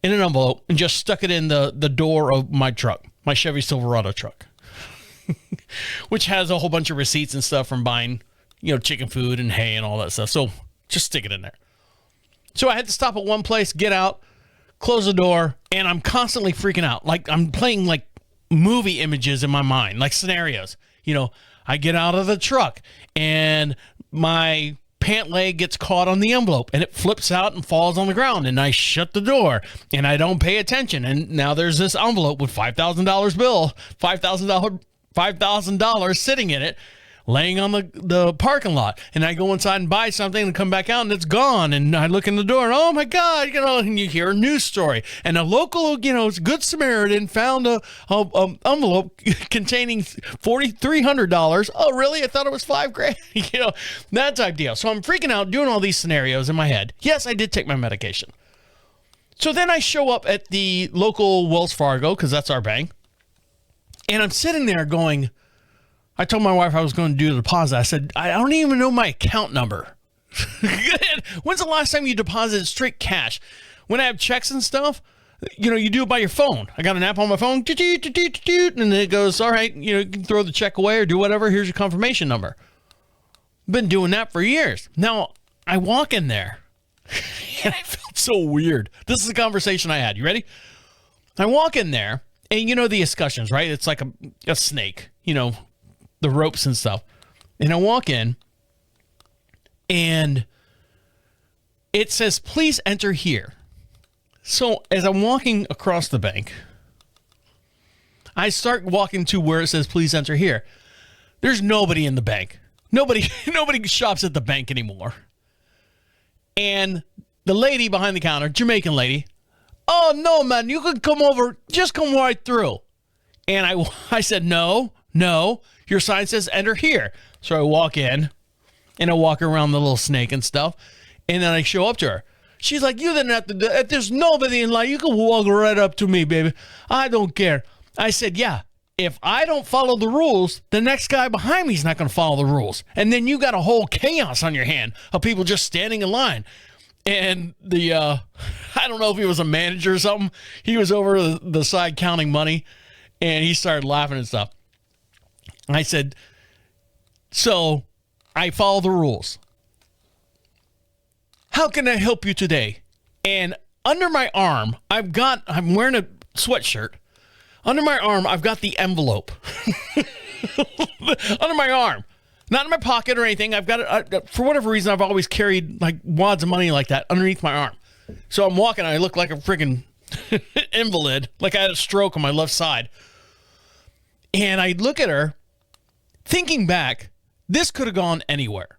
in an envelope and just stuck it in the door of my truck, my Chevy Silverado truck, which has a whole bunch of receipts and stuff from buying, chicken food and hay and all that stuff. So just stick it in there. So I had to stop at one place, get out, close the door, and I'm constantly freaking out. Like I'm playing like movie images in my mind, like scenarios. I get out of the truck and my pant leg gets caught on the envelope and it flips out and falls on the ground, and I shut the door and I don't pay attention, and now there's this envelope with $5,000 bill, $5,000 sitting in it, laying on the parking lot, and I go inside and buy something and come back out and it's gone, and I look in the door and oh my God, and you hear a news story, and a local, Good Samaritan found a envelope containing $4,300. Oh really? I thought it was $5,000. That type deal. So I'm freaking out doing all these scenarios in my head. Yes, I did take my medication. So then I show up at the local Wells Fargo, because that's our bank, and I'm sitting there going, I told my wife I was going to do the deposit. I said, I don't even know my account number. When's the last time you deposited straight cash? When I have checks and stuff, you do it by your phone. I got an app on my phone, and it goes, all right, you can throw the check away or do whatever. Here's your confirmation number. Been doing that for years. Now, I walk in there, and I felt so weird. This is a conversation I had. You ready? I walk in there, and the escutcheons, right? It's like a snake, the ropes and stuff. And I walk in and it says, please enter here. So as I'm walking across the bank, I start walking to where it says, please enter here. There's nobody in the bank. Nobody shops at the bank anymore. And the lady behind the counter, Jamaican lady, oh no, man, you could come over, just come right through. And I said, no, your sign says enter here. So I walk in and I walk around the little snake and stuff. And then I show up to her. She's like, you didn't have to do it. There's nobody in line. You can walk right up to me, baby. I don't care. I said, yeah, if I don't follow the rules, the next guy behind me is not going to follow the rules. And then you got a whole chaos on your hand of people just standing in line. And I don't know if he was a manager or something. He was over the side counting money. And he started laughing and stuff. I said, so I follow the rules. How can I help you today? And under my arm, I'm wearing a sweatshirt. Under my arm, I've got the envelope. Under my arm. Not in my pocket or anything. I've got it. For whatever reason, I've always carried like wads of money like that underneath my arm. So I'm walking, and I look like a freaking invalid, like I had a stroke on my left side. And I look at her, thinking back, this could have gone anywhere.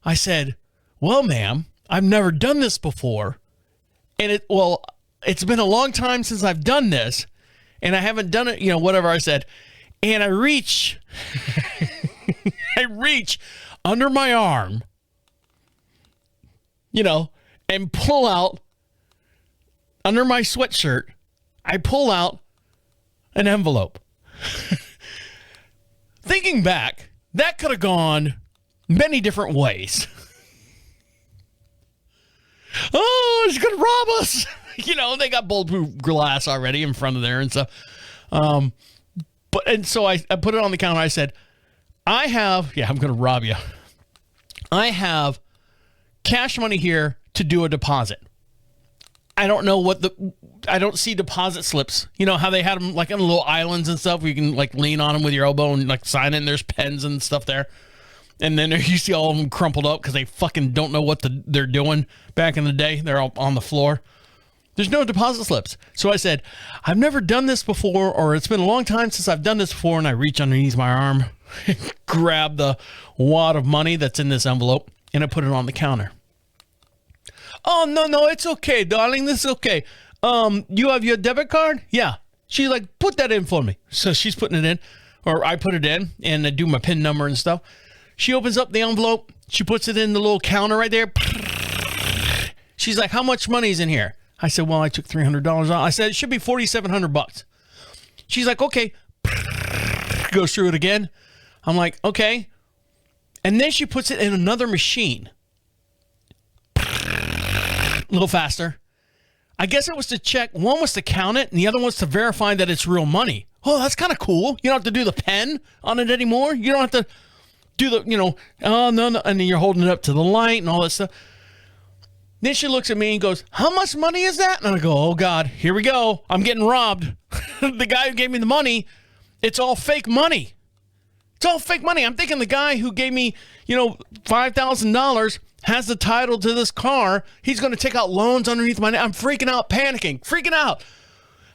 I said, well, ma'am, I've never done this before. And it's been a long time since I've done this. And I haven't done it, whatever I said. And I reach under my arm, and pull out, under my sweatshirt, I pull out an envelope. Thinking back, that could have gone many different ways. Oh, she's going to rob us. They got bulletproof glass already in front of there and stuff. So I put it on the counter. I said, I'm going to rob you. I have cash money here to do a deposit. I don't know I don't see deposit slips. You know how they had them like on little islands and stuff where you can like lean on them with your elbow and like sign it, and there's pens and stuff there. And then you see all of them crumpled up because they fucking don't know what they're doing back in the day. They're all on the floor. There's no deposit slips. So I said, I've never done this before, or it's been a long time since I've done this before. And I reach underneath my arm, grab the wad of money that's in this envelope, and I put it on the counter. Oh, no, it's okay, darling. This is okay. You have your debit card? Yeah. She's like, put that in for me. So she's putting it in, or I put it in, and I do my PIN number and stuff. She opens up the envelope. She puts it in the little counter right there. She's like, how much money is in here? I said, well, I took $300 out. I said, it should be $4,700. She's like, okay. Goes through it again. I'm like, okay. And then she puts it in another machine. A little faster. I guess it was to check. One was to count it, and the other one's to verify that it's real money. Oh, that's kind of cool. You don't have to do the pen on it anymore. You don't have to do the, oh, no. And then you're holding it up to the light and all that stuff. Then she looks at me and goes, how much money is that? And I go, oh, God, here we go. I'm getting robbed. The guy who gave me the money, it's all fake money. It's all fake money. I'm thinking the guy who gave me, $5,000 has the title to this car. He's going to take out loans underneath my name. I'm freaking out, freaking out.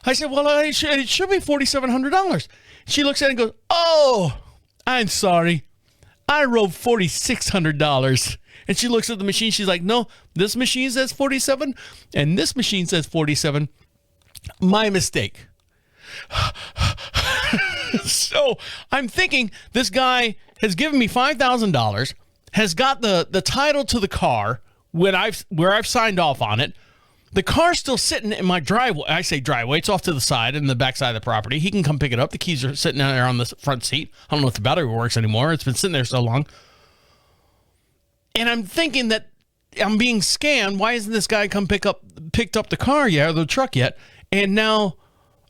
I said, well, it should be $4,700. She looks at it and goes, oh, I'm sorry. I wrote $4,600. And she looks at the machine. She's like, no, this machine says 47 and this machine says 47. My mistake. So I'm thinking this guy has given me $5,000, has got the title to the car where I've signed off on it. The car's still sitting in my driveway. I say driveway. It's off to the side in the back side of the property. He can come pick it up. The keys are sitting out there on the front seat. I don't know if the battery works anymore. It's been sitting there so long. And I'm thinking that I'm being scammed. Why isn't this guy picked up the car yet or the truck yet? And now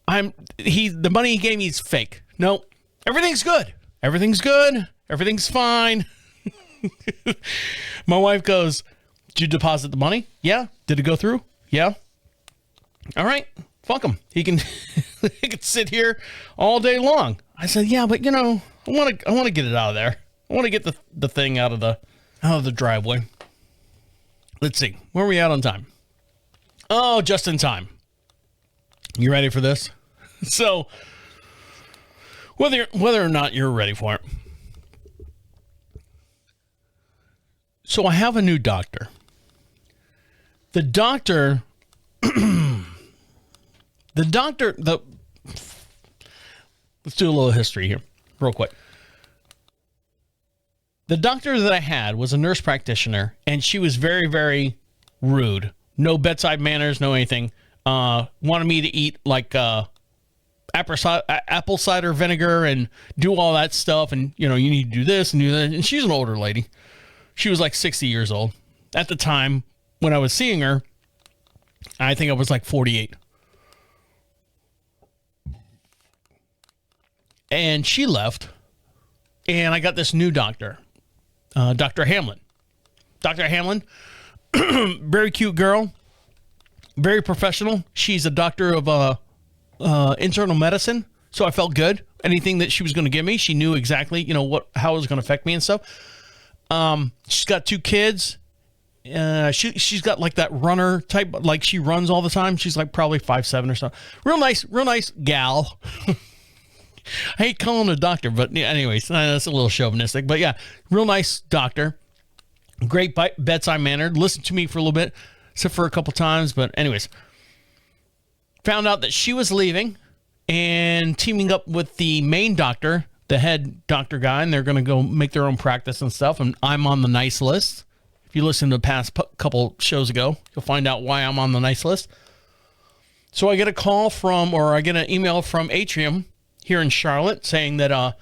the money he gave me is fake. No, everything's good. Everything's good. Everything's fine. My wife goes, did you deposit the money? Yeah. Did it go through? Yeah. All right. Fuck him. He can sit here all day long. I said, yeah, but I want to get it out of there. I want to get the thing out of the driveway. Let's see. Where are we at on time? Oh, just in time. You ready for this? So, whether or not you're ready for it. So I have a new doctor. The doctor, let's do a little history here real quick. The doctor that I had was a nurse practitioner, and she was very, very rude. No bedside manners, no anything. Wanted me to eat like apple cider vinegar and do all that stuff. And, you need to do this and do that. And she's an older lady. She was like 60 years old. At the time when I was seeing her, I think I was like 48. And she left. And I got this new doctor, Dr. Hamlin. Dr. Hamlin, very cute girl, very professional. She's a doctor of internal medicine, so I felt good. Anything that she was going to give me, she knew exactly, how it was going to affect me and stuff. She's got 2 kids. She's got like that runner type, like she runs all the time. She's like probably 5'7" or something. Real nice gal. I hate calling her a doctor, but yeah, anyways, that's a little chauvinistic. But yeah, real nice doctor. Great bedside manner. Listened to me for a little bit, except for a couple times. But anyways, found out that she was leaving and teaming up with the main doctor, the head doctor guy, and they're going to go make their own practice and stuff. And I'm on the nice list. If you listen to the past couple shows ago, you'll find out why I'm on the nice list. So I get I get an email from Atrium here in Charlotte saying that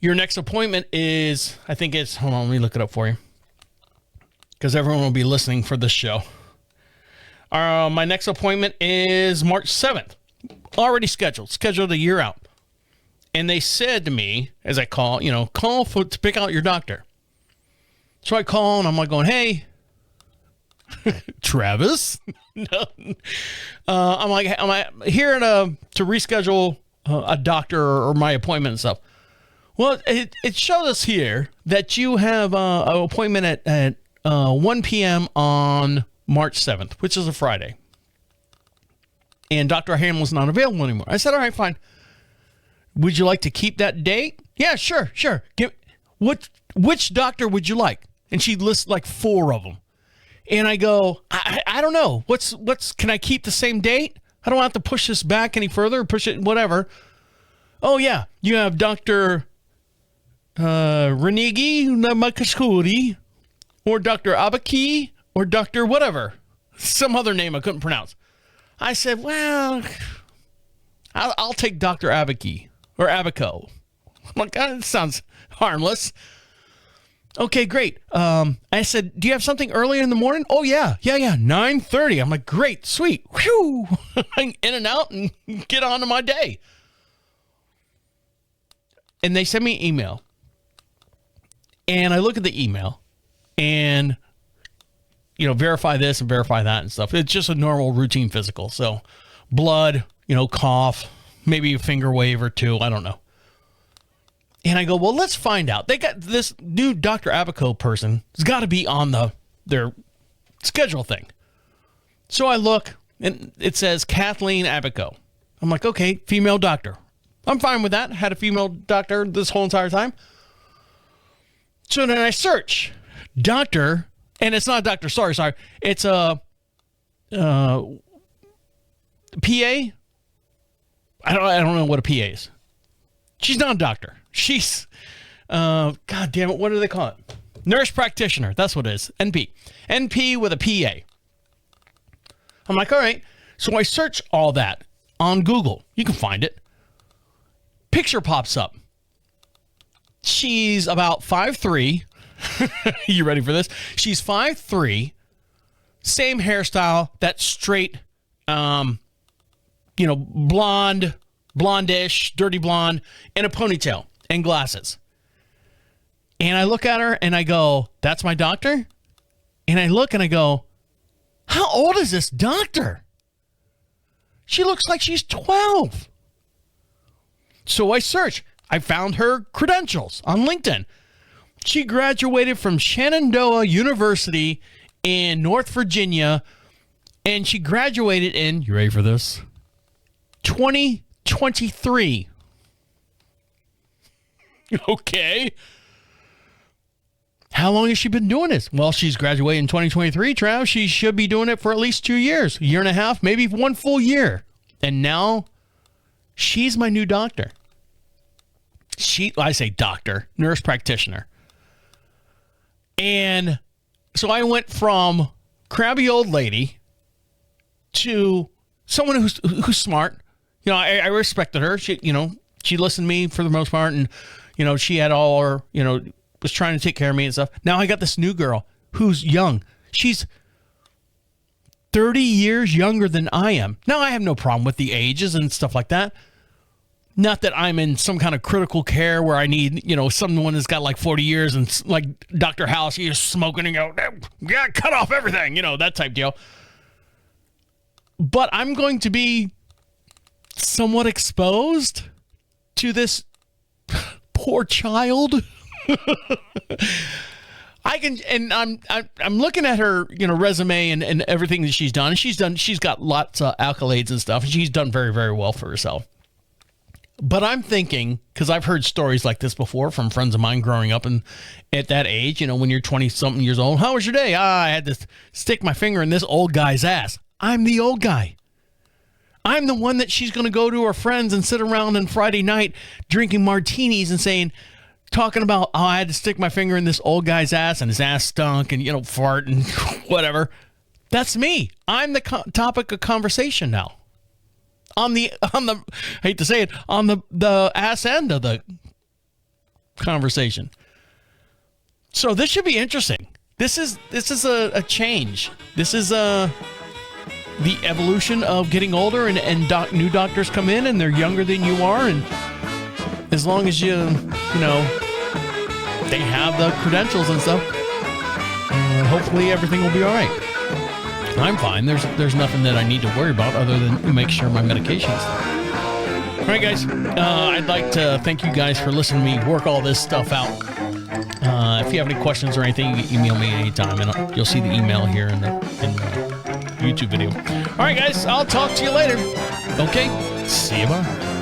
your next appointment is, I think it's, hold on, let me look it up for you, because everyone will be listening for this show. My next appointment is March 7th. Already scheduled a year out. And they said to me, as I call to pick out your doctor. So I call and I'm like going, hey, Travis. No. I'm here to reschedule a doctor or my appointment and stuff. Well, it showed us here that you have an appointment at 1 p.m. on March 7th, which is a Friday. And Dr. Hamlin's not available anymore. I said, all right, fine. Would you like to keep that date? Yeah, sure. Which doctor would you like? And she lists like 4 of them. And I go, I don't know. Can I keep the same date? I don't have to push this back any further, push it, whatever. Oh, yeah. You have Dr. Renigi Namakashkuri, or Dr. Abaki, or Dr. whatever. Some other name I couldn't pronounce. I said, well, I'll take Dr. Abaki, or Abaco, I'm like, God, it sounds harmless. Okay, great. I said, do you have something earlier in the morning? Oh, yeah, 9:30. I'm like, great, sweet. Whew. In and out and get on to my day. And they send me an email. And I look at the email and, verify this and verify that and stuff. It's just a normal routine physical. So blood, cough, maybe a finger wave or two. I don't know. And I go, well, let's find out. They got this new Dr. Abaco person. It's got to be on their schedule thing. So I look, and it says Kathleen Abaco. I'm like, okay, female doctor. I'm fine with that. Had a female doctor this whole entire time. So then I search doctor, and it's not a doctor. Sorry. It's a PA. I don't know what a PA is. She's not a doctor. She's, God damn it, what do they call it? Nurse practitioner. That's what it is. NP. NP with a PA. I'm like, all right. So I search all that on Google. You can find it. Picture pops up. She's about 5'3". You ready for this? She's 5'3". Same hairstyle. That straight, blonde, blondish, dirty blonde, and a ponytail and glasses. And I look at her and I go, that's my doctor? And I look and I go, how old is this doctor? She looks like she's 12. So I searched. I found her credentials on LinkedIn. She graduated from Shenandoah University in North Virginia, and she graduated in, you ready for this? 2023. Okay. How long has she been doing this? Well, she's graduating in 2023, Trav. She should be doing it for at least 2 years, a year and a half, maybe one full year. And now she's my new doctor. I say doctor, nurse practitioner. And so I went from crabby old lady to someone who's smart. I respected her. She listened to me for the most part, and she had all her, was trying to take care of me and stuff. Now I got this new girl who's young. She's 30 years younger than I am. Now I have no problem with the ages and stuff like that. Not that I'm in some kind of critical care where I need, someone that's got like 40 years and like Dr. House, he's smoking and go, yeah, cut off everything, that type deal. But I'm going to be somewhat exposed to this poor child. I'm looking at her, resume and everything that she's done. She's got lots of accolades and stuff. And she's done very, very well for herself. But I'm thinking, because I've heard stories like this before from friends of mine growing up and at that age, when you're 20-something years old, how was your day? I had to stick my finger in this old guy's ass. I'm the old guy. I'm the one that she's going to go to her friends and sit around on Friday night drinking martinis and talking about, I had to stick my finger in this old guy's ass and his ass stunk and, fart and whatever. That's me. I'm the topic of conversation now. On the I hate to say it, on the ass end of the conversation. So this should be interesting. This is a change. This is the evolution of getting older and new doctors come in and they're younger than you are, and as long as they have the credentials and stuff, hopefully everything will be all right. I'm fine. There's nothing that I need to worry about other than make sure my medication's there. All right, guys. I'd like to thank you guys for listening to me work all this stuff out. If you have any questions or anything, you can email me anytime, and you'll see the email here in the YouTube video. All right, guys. I'll talk to you later. Okay? See you, bye.